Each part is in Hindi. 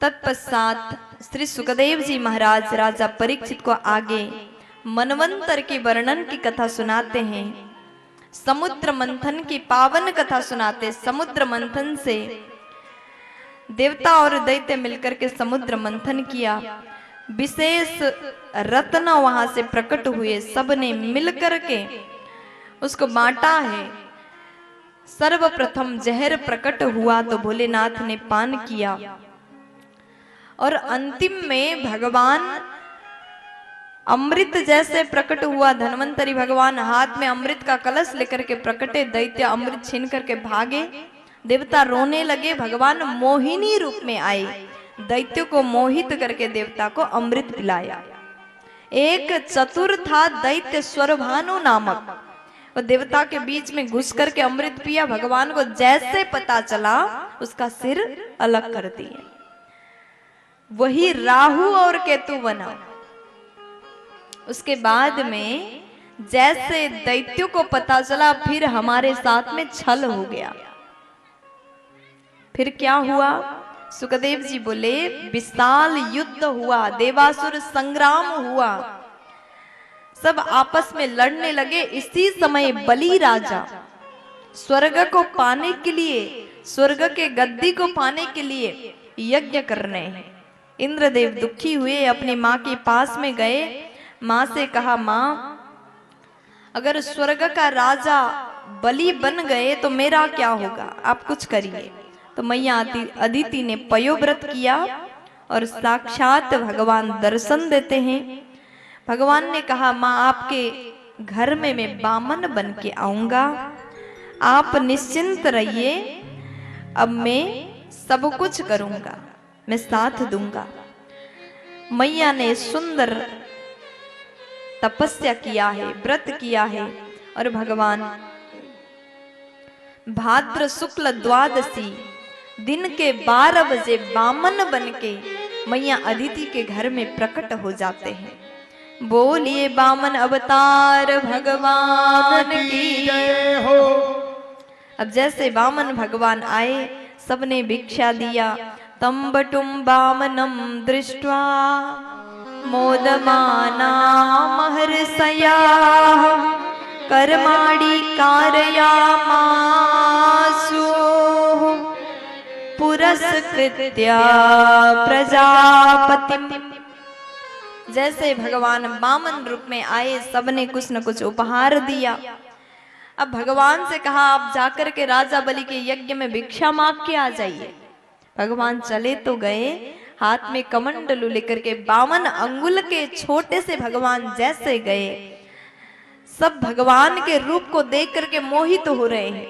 तत्पश्चात श्री सुखदेव जी महाराज राजा परीक्षित को आगे मनवंतर के वर्णन की कथा सुनाते हैं। समुद्र मंथन की पावन कथा सुनाते। समुद्र मंथन से देवता और दैत्य मिलकर के समुद्र मंथन किया, विशेष रत्न वहां से प्रकट हुए, सबने मिलकर के उसको बांटा है। सर्वप्रथम जहर प्रकट हुआ तो भोलेनाथ ने पान किया और अंतिम में भगवान अमृत जैसे प्रकट हुआ। धन्वंतरी भगवान हाथ में अमृत का कलश लेकर के प्रकटे, दैत्य अमृत छीन करके भागे, देवता रोने लगे। भगवान मोहिनी रूप में आए, दैत्यों को मोहित करके देवता को अमृत पिलाया। एक चतुर था दैत्य स्वरभानु नामक, वो देवता के बीच में घुस करके अमृत पिया। भगवान को जैसे पता चला उसका सिर अलग कर दिया। वही राहु और केतु बना। उसके बाद में जैसे दैत्यों को पता चला, फिर हमारे साथ में छल हो गया। फिर क्या हुआ? सुखदेव जी बोले विशाल युद्ध हुआ, देवासुर संग्राम हुआ, सब आपस में लड़ने लगे। इसी समय बलि राजा स्वर्ग को पाने के लिए, स्वर्ग के गद्दी को पाने के लिए यज्ञ कर रहे हैं। इंद्रदेव दुखी हुए, अपनी माँ के पास में गए, माँ से कहा, माँ अगर स्वर्ग का राजा बलि बन गए तो मेरा क्या होगा, आप कुछ करिए। तो मैया अदिति ने पयोव्रत किया और साक्षात भगवान दर्शन देते हैं। भगवान ने कहा, माँ आपके घर में मैं बामन बन के आऊंगा, आप निश्चिंत रहिए, अब मैं सब कुछ करूंगा, मैं साथ दूंगा। मैया ने सुंदर तपस्या किया है, व्रत किया है, और भगवान भाद्र शुक्ल द्वादशी दिन के 12 बजे बामन बन के मैया अदिति के घर में प्रकट हो जाते हैं। बोलिए बामन अवतार भगवान की जय हो। अब जैसे बामन भगवान आए, सबने भिक्षा दिया। तंबटुम बामनम दृष्ट्वा मोदमाना महर्षया कर्माणि कारयामासु पुरस्कृत्या प्रजापतिम। जैसे भगवान बामन रूप में आए, सबने कुछ न कुछ उपहार दिया। अब भगवान से कहा, आप जाकर के राजा बलि के यज्ञ में भिक्षा मांग के आ जाइए। भगवान चले तो गए, हाथ में कमंडलू लेकर के 52 अंगुल के छोटे से भगवान जैसे गए, सब भगवान के रूप को देख करके मोहित हो रहे हैं।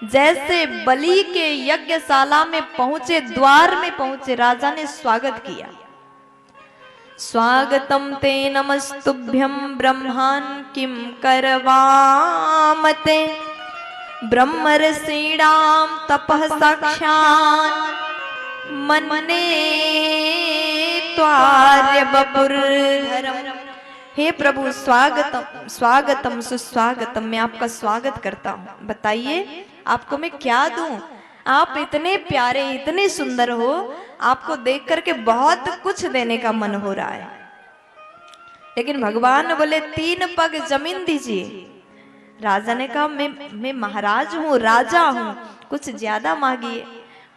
जैसे बलि के यज्ञशाला में पहुंचे, द्वार में पहुंचे, राजा ने स्वागत किया। स्वागतम ते नमस्तुभ्यं ब्रह्मान् किं करवामते ब्रह्मर्षीणां तपः साक्षात् मन्ने त्वार्य बपुर्धरम्। हे प्रभु, स्वागतम स्वागतम सुस्वागतम, मैं आपका स्वागत करता हूँ। बताइए आपको मैं क्या दूं? आप इतने प्यारे, इतने सुंदर हो, आपको देख करके बहुत कुछ देने का मन हो रहा है। लेकिन भगवान बोले 3 पग जमीन दीजिए। राजा ने कहा, मैं महाराज हूँ, राजा हूँ, कुछ ज्यादा मांगिए।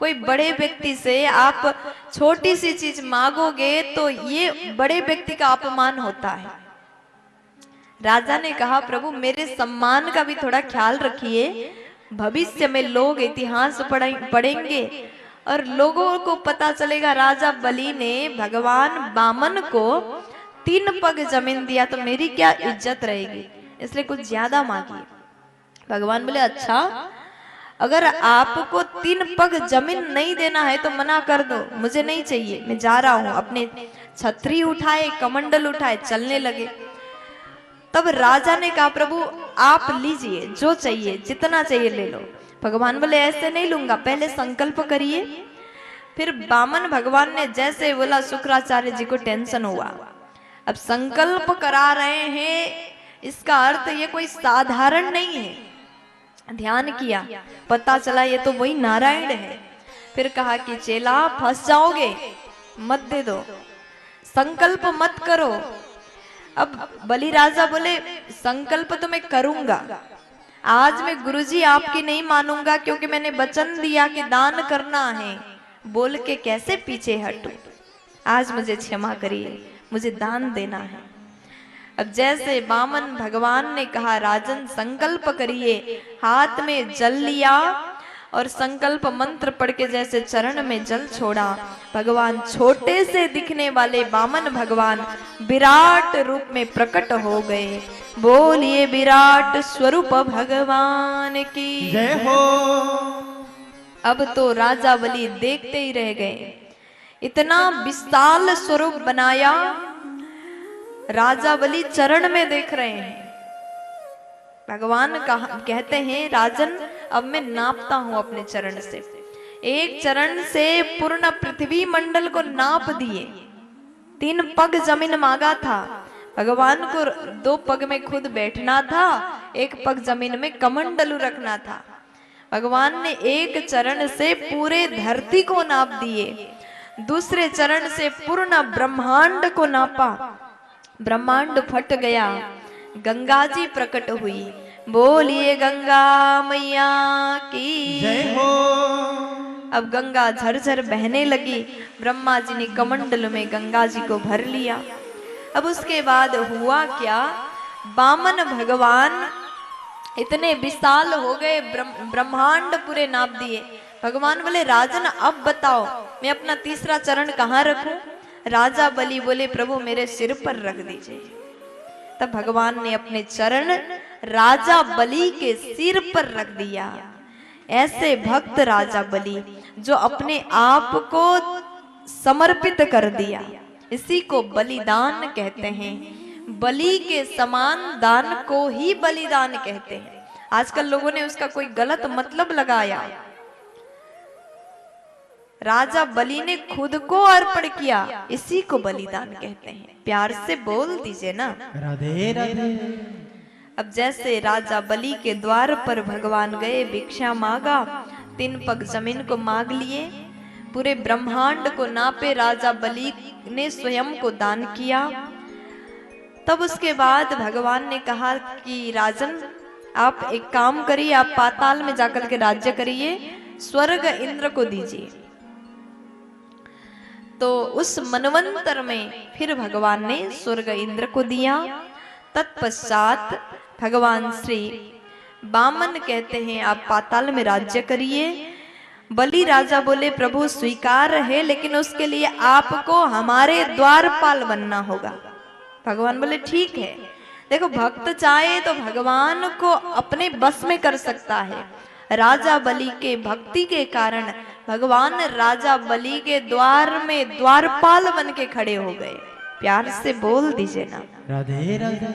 कोई बड़े व्यक्ति से आप छोटी सी चीज मांगोगे तो ये बड़े व्यक्ति का अपमान होता है। राजा ने कहा, प्रभु मेरे सम्मान का भी थोड़ा ख्याल रखिए। भविष्य में लोग इतिहास पढ़ेंगे और लोगों को पता चलेगा राजा बलि ने भगवान बामन को 3 पग जमीन दिया, तो मेरी क्या इज्जत रहेगी, इसलिए कुछ ज्यादा मांगिए। भगवान बोले, अच्छा अगर आपको 3 पग जमीन नहीं देना है तो मना कर दो, मुझे नहीं चाहिए, मैं जा रहा हूं। अपने छतरी उठाए, कमंडल उठाए, चलने लगे। तब राजा ने कहा, प्रभु आप लीजिए, जो चाहिए जितना चाहिए ले लो। भगवान बोले, ऐसे नहीं लूंगा, पहले संकल्प करिए। फिर बामन भगवान ने जैसे बोला, शुक्राचार्य जी को टेंशन हुआ। अब संकल्प करा रहे हैं, इसका अर्थ ये कोई साधारण नहीं है। ध्यान किया, पता चला ये तो वही नारायण है। फिर कहा कि चेला फंस जाओगे, मत दे दो, संकल्प मत करो। अब बलि राजा बोले संकल्प तो मैं करूंगा, आज मैं गुरुजी आपकी नहीं मानूंगा, क्योंकि मैंने वचन दिया कि दान करना है, बोल के कैसे पीछे हटूं। आज मुझे क्षमा करिए, मुझे दान देना है। अब जैसे वामन भगवान ने कहा राजन संकल्प करिए, हाथ में जल लिया और संकल्प मंत्र पढ़ के जैसे चरण में जल छोड़ा, भगवान छोटे से दिखने वाले वामन भगवान विराट रूप में प्रकट हो गए। बोलिए विराट स्वरूप भगवान की जय हो। अब तो राजा बलि देखते ही रह गए, इतना विशाल स्वरूप बनाया, राजा बलि चरण में देख रहे हैं। भगवान कहते हैं राजन अब मैं नापता हूं अपने चरण से, एक चरण से पूर्ण पृथ्वी मंडल को नाप दिए। 3 पग जमीन मांगा था, भगवान को 2 पग में खुद बैठना था, 1 पग जमीन में कमंडलू रखना था। भगवान ने एक चरण से पूरे धरती को नाप दिए, दूसरे चरण से पूर्ण ब्रह्मांड को नापा, ब्रह्मांड फट गया, गंगा जी प्रकट हुई। बोलिए गंगा मैया की जय हो। अब गंगा झरझर बहने लगी, ब्रह्मा जी ने कमंडल में गंगा जी को भर लिया। अब उसके बाद हुआ क्या, वामन भगवान इतने विशाल हो गए, ब्रह्मांड पूरे नाप दिए। भगवान बोले राजन अब बताओ मैं अपना तीसरा चरण कहाँ रखूं। राजा बलि बोले प्रभु मेरे सिर पर रख दीजिए। तब भगवान ने अपने चरण राजा बलि के सिर पर रख दिया। ऐसे भक्त राजा बलि जो अपने आप को समर्पित कर दिया, इसी को बलिदान कहते हैं। बलि के समान दान को ही बलिदान कहते हैं। आजकल लोगों ने उसका कोई गलत मतलब लगाया। राजा बलि ने खुद को अर्पण किया, इसी को बलिदान कहते हैं। प्यार से बोल दीजिए ना राधे राधे। अब जैसे राजा बलि के द्वार पर भगवान गए, भिक्षा मांगा, 3 पग जमीन को मांग लिए, पूरे ब्रह्मांड को नापे, राजा बलि ने स्वयं को दान किया। तब उसके बाद भगवान ने कहा कि राजन आप एक काम करिए, आप पाताल में जाकर के राज्य करिए, स्वर्ग इंद्र को दीजिए। तो उस मनवंतर में फिर भगवान ने स्वर्ग इंद्र को दिया। तत्पश्चात भगवान श्री वामन कहते हैं आप पाताल में राज्य करिए। बलि राजा बोले प्रभु स्वीकार है, लेकिन उसके लिए आपको हमारे द्वारपाल बनना होगा। भगवान बोले ठीक है। देखो भक्त चाहे तो भगवान को अपने बस में कर सकता है। राजा बलि के भक्ति के कारण भगवान राजा बलि के द्वार में द्वारपाल बन के खड़े हो गए। प्यार से बोल दीजिए ना राधे राधे।